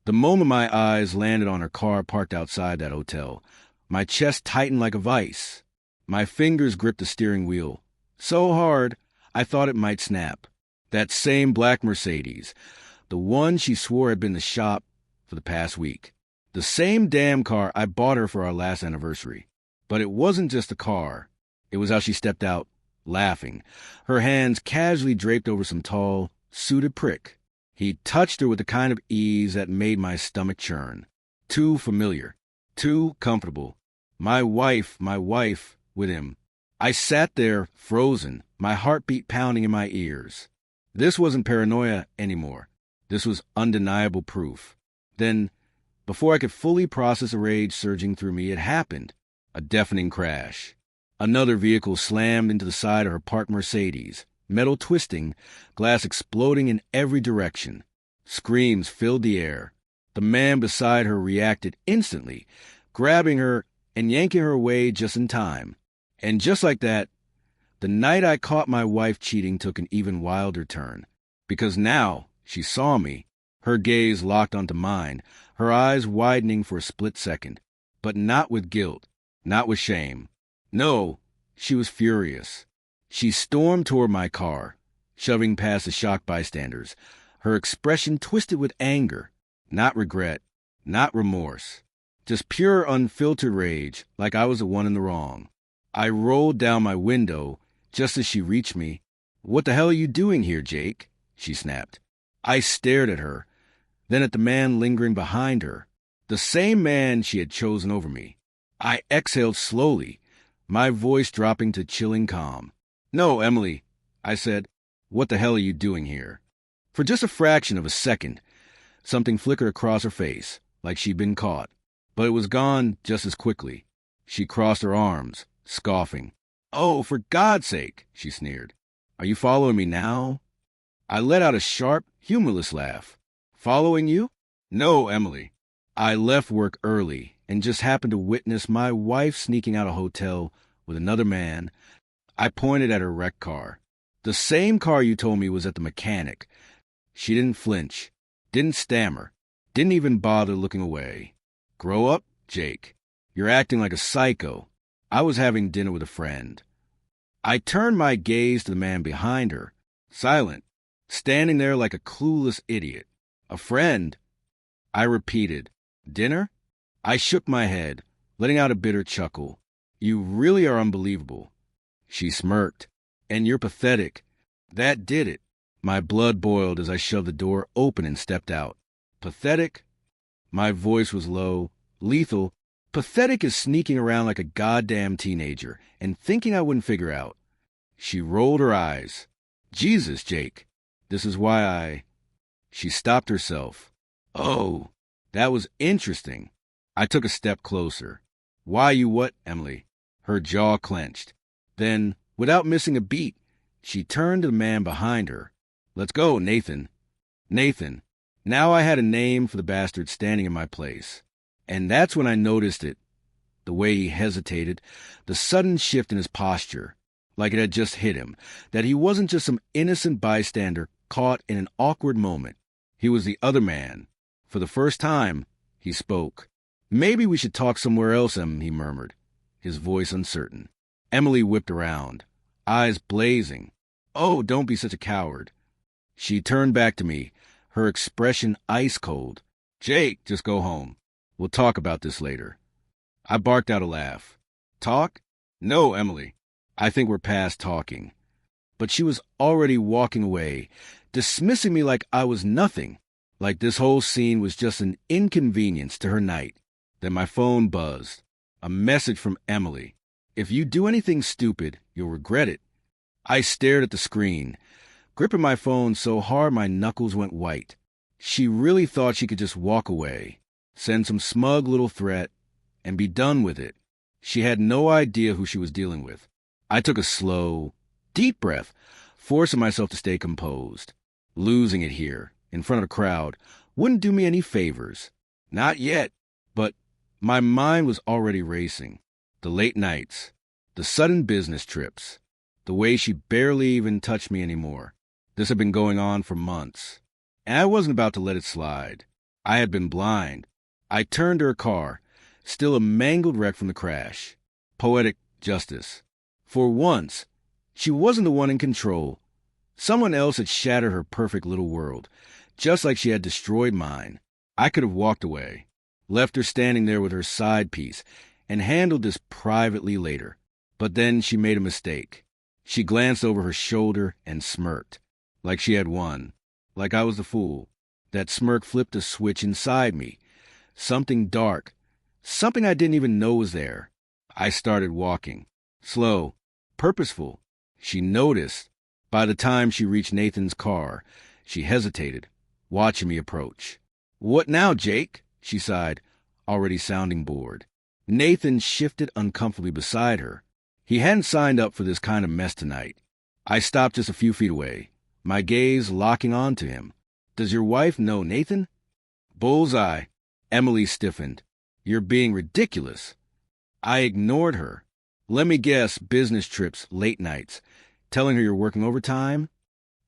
The moment my eyes landed on her car parked outside that hotel, my chest tightened like a vice. My fingers gripped the steering wheel so hard I thought it might snap. That same black Mercedes, the one she swore had been the shop for the past week. The same damn car I bought her for our last anniversary. But it wasn't just the car. It was how she stepped out, laughing, her hands casually draped over some tall, suited prick. He touched her with the kind of ease that made my stomach churn. Too familiar. Too comfortable. My wife, with him. I sat there, frozen, my heartbeat pounding in my ears. This wasn't paranoia anymore. This was undeniable proof. Then, before I could fully process the rage surging through me, it happened. A deafening crash. Another vehicle slammed into the side of her parked Mercedes, metal twisting, glass exploding in every direction. Screams filled the air. The man beside her reacted instantly, grabbing her and yanking her away just in time. And just like that, the night I caught my wife cheating took an even wilder turn. Because now she saw me, her gaze locked onto mine, her eyes widening for a split second. But not with guilt, not with shame. No, she was furious. She stormed toward my car, shoving past the shocked bystanders, her expression twisted with anger, not regret, not remorse. Just pure unfiltered rage, like I was the one in the wrong. I rolled down my window just as she reached me. "What the hell are you doing here, Jake?" she snapped. I stared at her, then at the man lingering behind her, the same man she had chosen over me. I exhaled slowly, my voice dropping to chilling calm. "No, Emily," I said. "What the hell are you doing here?" For just a fraction of a second, something flickered across her face, like she'd been caught. But it was gone just as quickly. She crossed her arms, scoffing. "Oh, for God's sake," she sneered. "Are you following me now?" I let out a sharp, humorless laugh. "Following you? No, Emily. I left work early and just happened to witness my wife sneaking out of a hotel with another man." I pointed at her wrecked car. "The same car you told me was at the mechanic." She didn't flinch, didn't stammer, didn't even bother looking away. "Grow up, Jake. You're acting like a psycho. I was having dinner with a friend." I turned my gaze to the man behind her, silent, standing there like a clueless idiot. "A friend?" I repeated. "Dinner?" I shook my head, letting out a bitter chuckle. "You really are unbelievable." She smirked. "And you're pathetic." That did it. My blood boiled as I shoved the door open and stepped out. "Pathetic?" My voice was low, lethal. "Pathetic is sneaking around like a goddamn teenager and thinking I wouldn't figure out." She rolled her eyes. "Jesus, Jake. This is why I—" She stopped herself. "Oh, that was interesting." I took a step closer. "Why you what, Emily?" Her jaw clenched. Then, without missing a beat, she turned to the man behind her. "Let's go, Nathan." Nathan. Now I had a name for the bastard standing in my place. And that's when I noticed it. The way he hesitated, the sudden shift in his posture, like it had just hit him, that he wasn't just some innocent bystander caught in an awkward moment. He was the other man. For the first time, he spoke. "Maybe we should talk somewhere else, he murmured, his voice uncertain. Emily whipped around, eyes blazing. "Oh, don't be such a coward." She turned back to me, her expression ice cold. "Jake, just go home. We'll talk about this later." I barked out a laugh. "Talk? No, Emily. I think we're past talking." But she was already walking away, dismissing me like I was nothing, like this whole scene was just an inconvenience to her night. Then my phone buzzed. A message from Emily. "If you do anything stupid, you'll regret it." I stared at the screen, gripping my phone so hard my knuckles went white. She really thought she could just walk away, send some smug little threat, and be done with it. She had no idea who she was dealing with. I took a slow, deep breath, forcing myself to stay composed. Losing it here, in front of a crowd, wouldn't do me any favors. Not yet. But my mind was already racing. The late nights, the sudden business trips, the way she barely even touched me anymore. This had been going on for months, and I wasn't about to let it slide. I had been blind. I turned to her car, still a mangled wreck from the crash. Poetic justice. For once, she wasn't the one in control. Someone else had shattered her perfect little world, just like she had destroyed mine. I could have walked away, left her standing there with her side piece, and handled this privately later. But then she made a mistake. She glanced over her shoulder and smirked, like she had won, like I was the fool. That smirk flipped a switch inside me. Something dark, something I didn't even know was there. I started walking, slow, purposeful. She noticed. By the time she reached Nathan's car, she hesitated, watching me approach. "What now, Jake?" she sighed, already sounding bored. Nathan shifted uncomfortably beside her. He hadn't signed up for this kind of mess tonight. I stopped just a few feet away, my gaze locking onto him. "Does your wife know Nathan?" Bullseye. Emily stiffened. "You're being ridiculous." I ignored her. "Let me guess, business trips, late nights. Telling her you're working overtime?"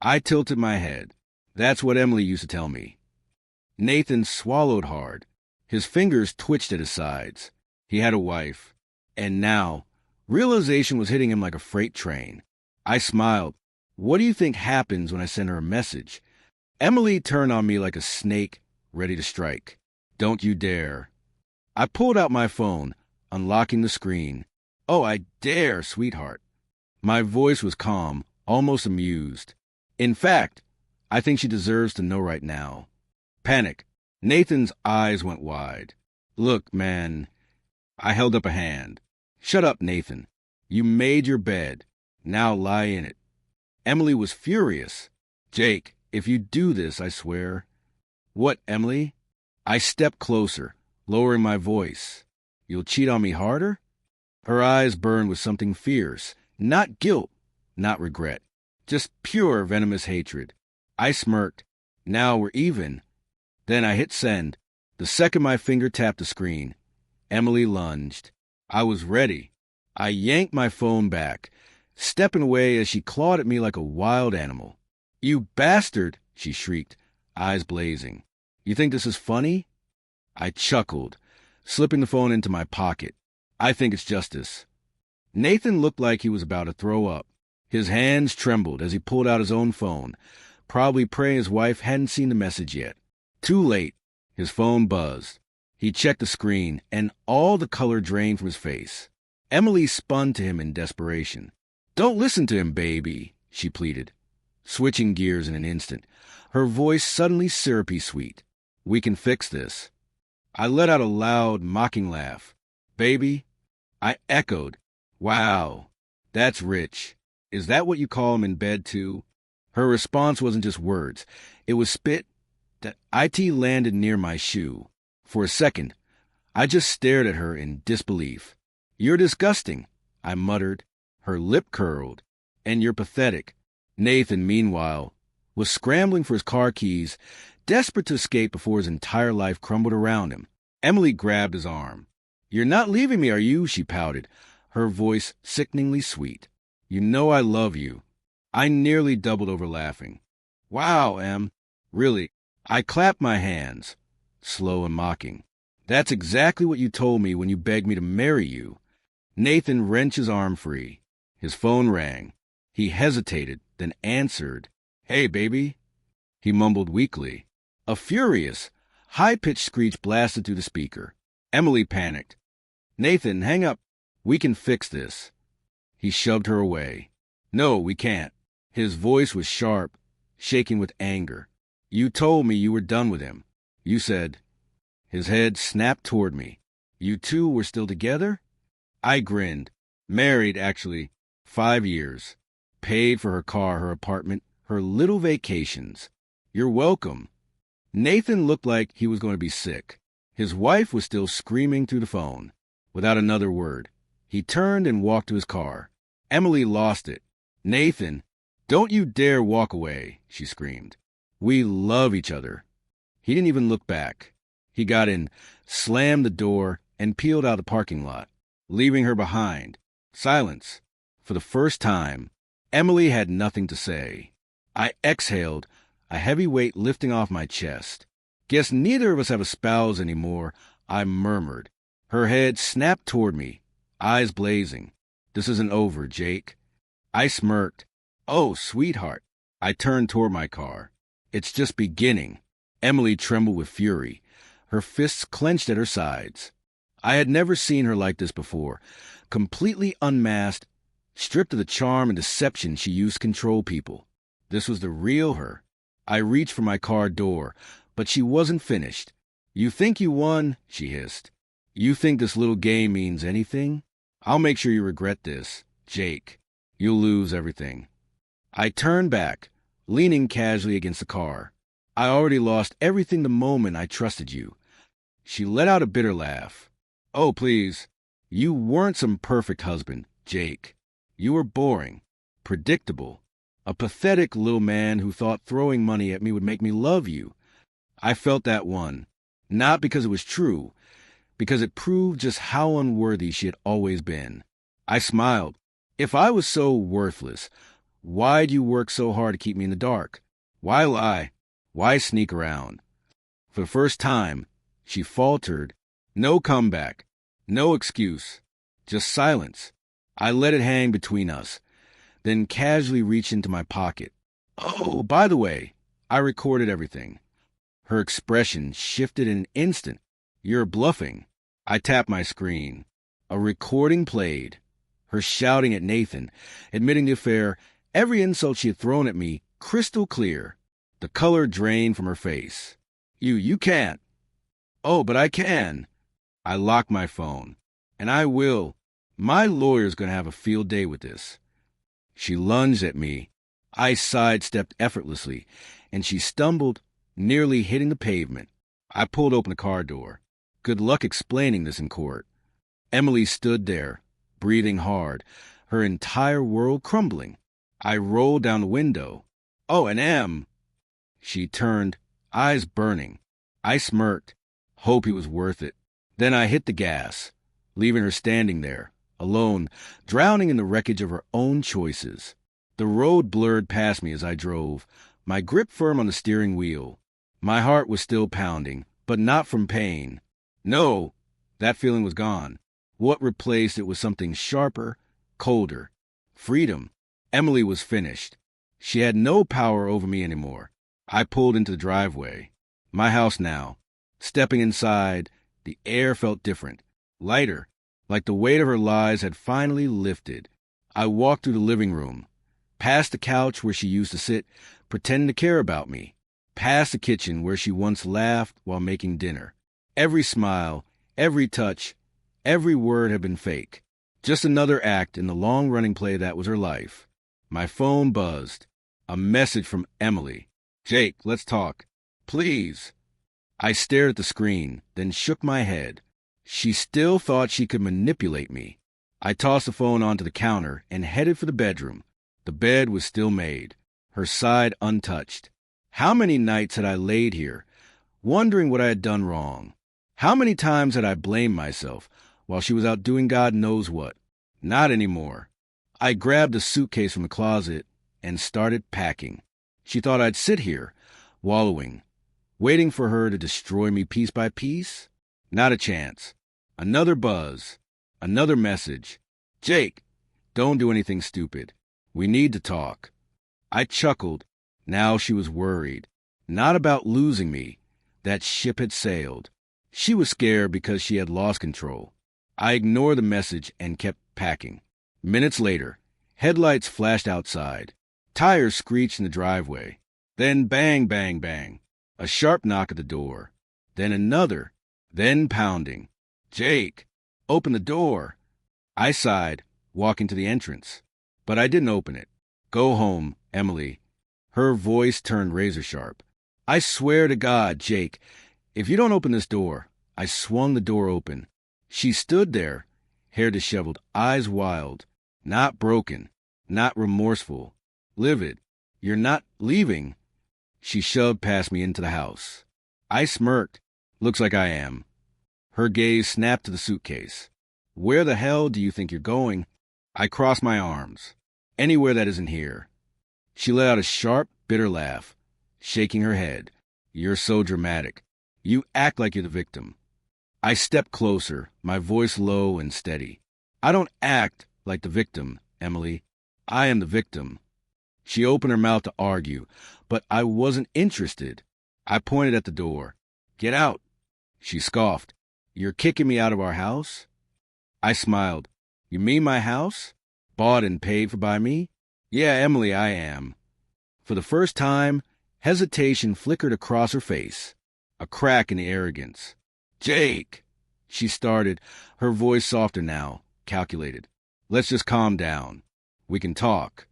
I tilted my head. "That's what Emily used to tell me." Nathan swallowed hard. His fingers twitched at his sides. He had a wife. And now, realization was hitting him like a freight train. I smiled. "What do you think happens when I send her a message?" Emily turned on me like a snake ready to strike. "Don't you dare." I pulled out my phone, unlocking the screen. "Oh, I dare, sweetheart." My voice was calm, almost amused. "In fact, I think she deserves to know right now." Panic. Nathan's eyes went wide. "Look, man." I held up a hand. "Shut up, Nathan. You made your bed. Now lie in it." Emily was furious. "Jake, if you do this, I swear." "What, Emily?" I stepped closer, lowering my voice. "You'll cheat on me harder?" Her eyes burned with something fierce. Not guilt, not regret. Just pure venomous hatred. I smirked. "Now we're even." Then I hit send. The second my finger tapped the screen, Emily lunged. I was ready. I yanked my phone back, stepping away as she clawed at me like a wild animal. "You bastard!" she shrieked, eyes blazing. "You think this is funny?" I chuckled, slipping the phone into my pocket. "I think it's justice." Nathan looked like he was about to throw up. His hands trembled as he pulled out his own phone, probably praying his wife hadn't seen the message yet. Too late. His phone buzzed. He checked the screen, and all the color drained from his face. Emily spun to him in desperation. "Don't listen to him, baby," she pleaded, switching gears in an instant, her voice suddenly syrupy sweet. "We can fix this." I let out a loud, mocking laugh. "Baby?" I echoed. "Wow, that's rich. Is that what you call him in bed, too?" Her response wasn't just words. It was spit. That IT landed near my shoe. For a second, I just stared at her in disbelief. "You're disgusting," I muttered. Her lip curled. "And you're pathetic." Nathan, meanwhile, was scrambling for his car keys, desperate to escape before his entire life crumbled around him. Emily grabbed his arm. "You're not leaving me, are you?" she pouted, her voice sickeningly sweet. "You know I love you." I nearly doubled over laughing. "Wow, Em. Really?" I clapped my hands, slow and mocking. "That's exactly what you told me when you begged me to marry you." Nathan wrenched his arm free. His phone rang. He hesitated, then answered. "Hey, baby." He mumbled weakly. A furious, high-pitched screech blasted through the speaker. Emily panicked. "Nathan, hang up. We can fix this." He shoved her away. "No, we can't." His voice was sharp, shaking with anger. "You told me you were done with him. You said." His head snapped toward me. "You two were still together?" I grinned. "Married, actually. 5 years. Paid for her car, her apartment, her little vacations." "You're welcome." Nathan looked like he was going to be sick. His wife was still screaming through the phone. Without another word, he turned and walked to his car. Emily lost it. "Nathan, don't you dare walk away," she screamed. "We love each other." He didn't even look back. He got in, slammed the door, and peeled out the parking lot, leaving her behind. Silence. For the first time, Emily had nothing to say. I exhaled, a heavy weight lifting off my chest. Guess neither of us have a spouse anymore, I murmured. Her head snapped toward me, eyes blazing. This isn't over, Jake. I smirked. Oh, sweetheart. I turned toward my car. It's just beginning. Emily trembled with fury, her fists clenched at her sides. I had never seen her like this before, completely unmasked, stripped of the charm and deception she used to control people. This was the real her. I reached for my car door, but she wasn't finished. You think you won? She hissed. You think this little game means anything? I'll make sure you regret this, Jake. You'll lose everything. I turned back, leaning casually against the car. I already lost everything the moment I trusted you. She let out a bitter laugh. Oh, please. You weren't some perfect husband, Jake. You were boring, predictable, a pathetic little man who thought throwing money at me would make me love you. I felt that one, not because it was true, because it proved just how unworthy she had always been. I smiled. If I was so worthless, why'd you work so hard to keep me in the dark? Why lie? Why sneak around? For the first time, she faltered. No comeback. No excuse. Just silence. I let it hang between us, then casually reached into my pocket. Oh, by the way, I recorded everything. Her expression shifted in an instant. You're bluffing. I tapped my screen. A recording played. Her shouting at Nathan, admitting the affair, every insult she had thrown at me, crystal clear. The color drained from her face. You can't. Oh, but I can. I locked my phone. And I will. My lawyer's going to have a field day with this. She lunged at me. I sidestepped effortlessly, and she stumbled, nearly hitting the pavement. I pulled open the car door. Good luck explaining this in court. Emily stood there, breathing hard, her entire world crumbling. I rolled down the window. Oh, and Em. She turned, eyes burning. I smirked. Hope he was worth it. Then I hit the gas, leaving her standing there, alone, drowning in the wreckage of her own choices. The road blurred past me as I drove, my grip firm on the steering wheel. My heart was still pounding, but not from pain. No, that feeling was gone. What replaced it was something sharper, colder. Freedom. Emily was finished. She had no power over me anymore. I pulled into the driveway. My house now. Stepping inside, the air felt different, lighter, like the weight of her lies had finally lifted. I walked through the living room, past the couch where she used to sit, pretending to care about me, past the kitchen where she once laughed while making dinner. Every smile, every touch, every word had been fake. Just another act in the long-running play that was her life. My phone buzzed. A message from Emily. Jake, let's talk. Please. I stared at the screen, then shook my head. She still thought she could manipulate me. I tossed the phone onto the counter and headed for the bedroom. The bed was still made, her side untouched. How many nights had I laid here, wondering what I had done wrong? How many times had I blamed myself while she was out doing God knows what? Not anymore. I grabbed a suitcase from the closet and started packing. She thought I'd sit here, wallowing, waiting for her to destroy me piece by piece? Not a chance. Another buzz. Another message. Jake, don't do anything stupid. We need to talk. I chuckled. Now she was worried. Not about losing me. That ship had sailed. She was scared because she had lost control. I ignored the message and kept packing. Minutes later, headlights flashed outside. Tires screeched in the driveway. Then bang, bang, bang. A sharp knock at the door. Then another. Then pounding. Jake, open the door. I sighed, walking to the entrance. But I didn't open it. Go home, Emily. Her voice turned razor sharp. I swear to God, Jake, if you don't open this door. I swung the door open. She stood there, hair disheveled, eyes wild. Not broken, not remorseful. Livid. You're not leaving. She shoved past me into the house. I smirked. Looks like I am. Her gaze snapped to the suitcase. Where the hell do you think you're going? I crossed my arms. Anywhere that isn't here. She let out a sharp, bitter laugh, shaking her head. You're so dramatic. You act like you're the victim. I stepped closer, my voice low and steady. I don't act like the victim, Emily. I am the victim. She opened her mouth to argue, but I wasn't interested. I pointed at the door. Get out. She scoffed. You're kicking me out of our house? I smiled. You mean my house? Bought and paid for by me? Yeah, Emily, I am. For the first time, hesitation flickered across her face, a crack in the arrogance. Jake, she started, her voice softer now, calculated. Let's just calm down. We can talk.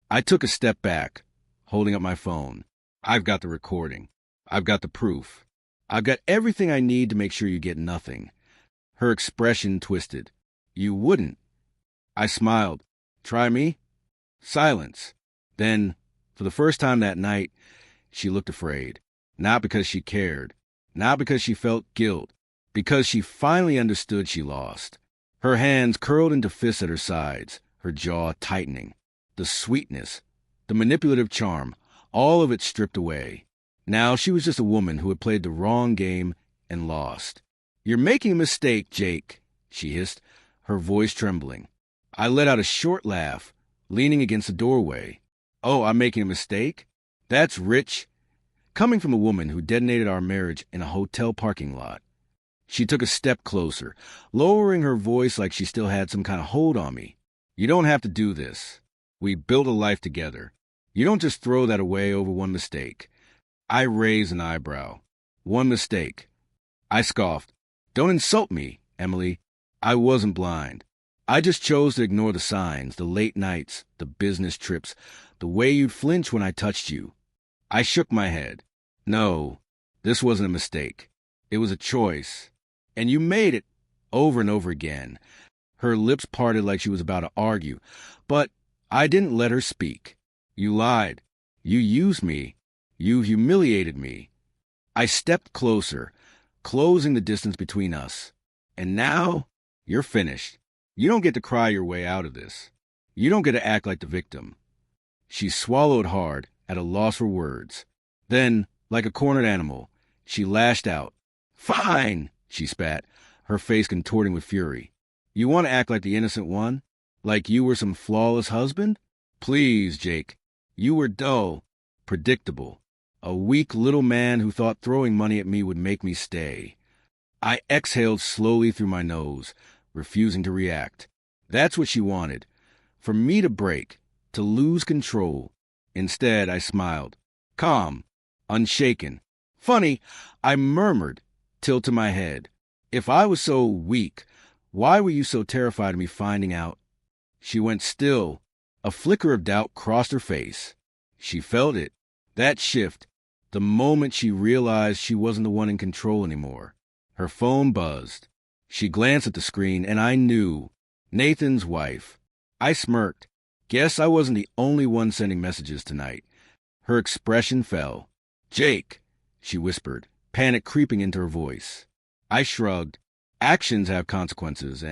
I took a step back, holding up my phone. I've got the recording. I've got the proof. I've got everything I need to make sure you get nothing. Her expression twisted. You wouldn't. I smiled. Try me? Silence. Then, for the first time that night, she looked afraid. Not because she cared. Not because she felt guilt. Because she finally understood she lost. Her hands curled into fists at her sides, her jaw tightening. The sweetness, the manipulative charm, all of it stripped away. Now she was just a woman who had played the wrong game and lost. You're making a mistake, Jake, she hissed, her voice trembling. I let out a short laugh, leaning against the doorway. Oh, I'm making a mistake? That's rich. Coming from a woman who detonated our marriage in a hotel parking lot. She took a step closer, lowering her voice like she still had some kind of hold on me. You don't have to do this. We built a life together. You don't just throw that away over one mistake. I raised an eyebrow. One mistake. I scoffed. Don't insult me, Emily. I wasn't blind. I just chose to ignore the signs, the late nights, the business trips, the way you'd flinch when I touched you. I shook my head. No, this wasn't a mistake. It was a choice. And you made it over and over again. Her lips parted like she was about to argue, but I didn't let her speak. You lied. You used me. You humiliated me. I stepped closer, closing the distance between us. And now, you're finished. You don't get to cry your way out of this. You don't get to act like the victim. She swallowed hard, at a loss for words. Then, like a cornered animal, she lashed out. Fine, she spat, her face contorting with fury. You want to act like the innocent one? Like you were some flawless husband? Please, Jake. You were dull, predictable. A weak little man who thought throwing money at me would make me stay. I exhaled slowly through my nose, refusing to react. That's what she wanted. For me to break, to lose control. Instead, I smiled. Calm, unshaken. Funny, I murmured, tilting my head. If I was so weak, why were you so terrified of me finding out? She went still. A flicker of doubt crossed her face. She felt it. That shift. The moment she realized she wasn't the one in control anymore. Her phone buzzed. She glanced at the screen, and I knew. Nathan's wife. I smirked. Guess I wasn't the only one sending messages tonight. Her expression fell. Jake, she whispered, panic creeping into her voice. I shrugged. Actions have consequences,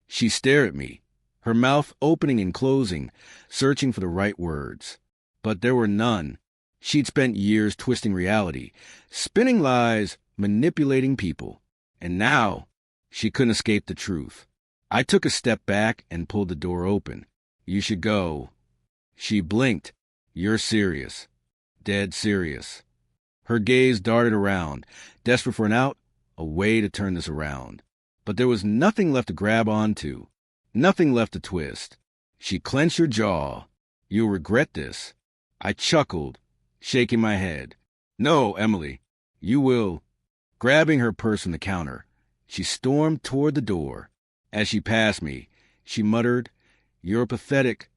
She stared at me, her mouth opening and closing, searching for the right words. But there were none. She'd spent years twisting reality, spinning lies, manipulating people. And now, she couldn't escape the truth. I took a step back and pulled the door open. You should go. She blinked. You're serious. Dead serious. Her gaze darted around, desperate for an out, a way to turn this around. But there was nothing left to grab onto, nothing left to twist. She clenched her jaw. You'll regret this. I chuckled, shaking my head. No, Emily, you will. Grabbing her purse from the counter, she stormed toward the door. As she passed me, she muttered, You're pathetic.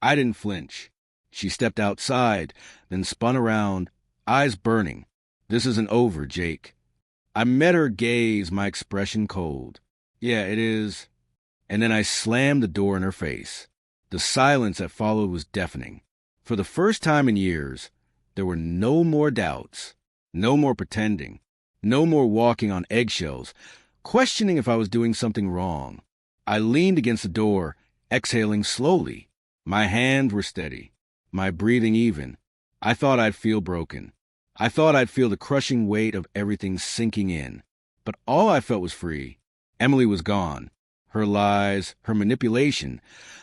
I didn't flinch. She stepped outside, then spun around, eyes burning. This isn't over, Jake. I met her gaze, my expression cold. Yeah, it is. And then I slammed the door in her face. The silence that followed was deafening. For the first time in years, there were no more doubts, no more pretending, no more walking on eggshells, questioning if I was doing something wrong. I leaned against the door, exhaling slowly. My hands were steady, my breathing even. I thought I'd feel broken. I thought I'd feel the crushing weight of everything sinking in. But all I felt was free. Emily was gone. Her lies, her manipulation,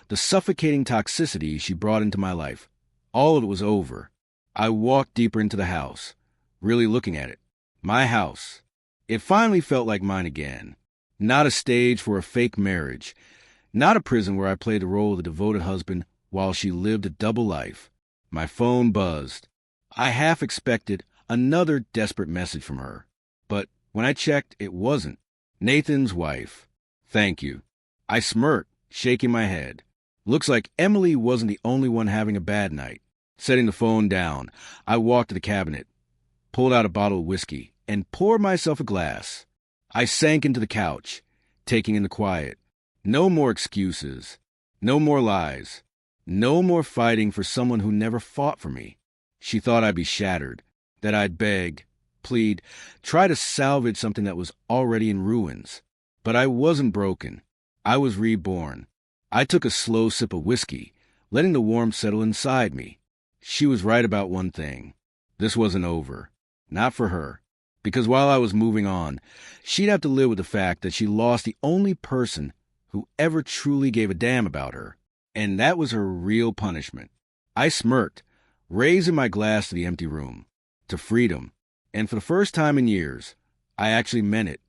the suffocating toxicity she brought into my life. All of it was over. I walked deeper into the house, really looking at it. My house. It finally felt like mine again. Not a stage for a fake marriage. Not a prison where I played the role of the devoted husband while she lived a double life. My phone buzzed. I half expected another desperate message from her. But when I checked, it wasn't. Nathan's wife. Thank you. I smirked, shaking my head. Looks like Emily wasn't the only one having a bad night. Setting the phone down, I walked to the cabinet, pulled out a bottle of whiskey, and poured myself a glass. I sank into the couch, taking in the quiet. No more excuses. No more lies. No more fighting for someone who never fought for me. She thought I'd be shattered, that I'd beg, plead, try to salvage something that was already in ruins. But I wasn't broken. I was reborn. I took a slow sip of whiskey, letting the warmth settle inside me. She was right about one thing. This wasn't over. Not for her. Because while I was moving on, she'd have to live with the fact that she lost the only person who ever truly gave a damn about her. And that was her real punishment. I smirked, raising my glass to the empty room, to freedom. And for the first time in years, I actually meant it.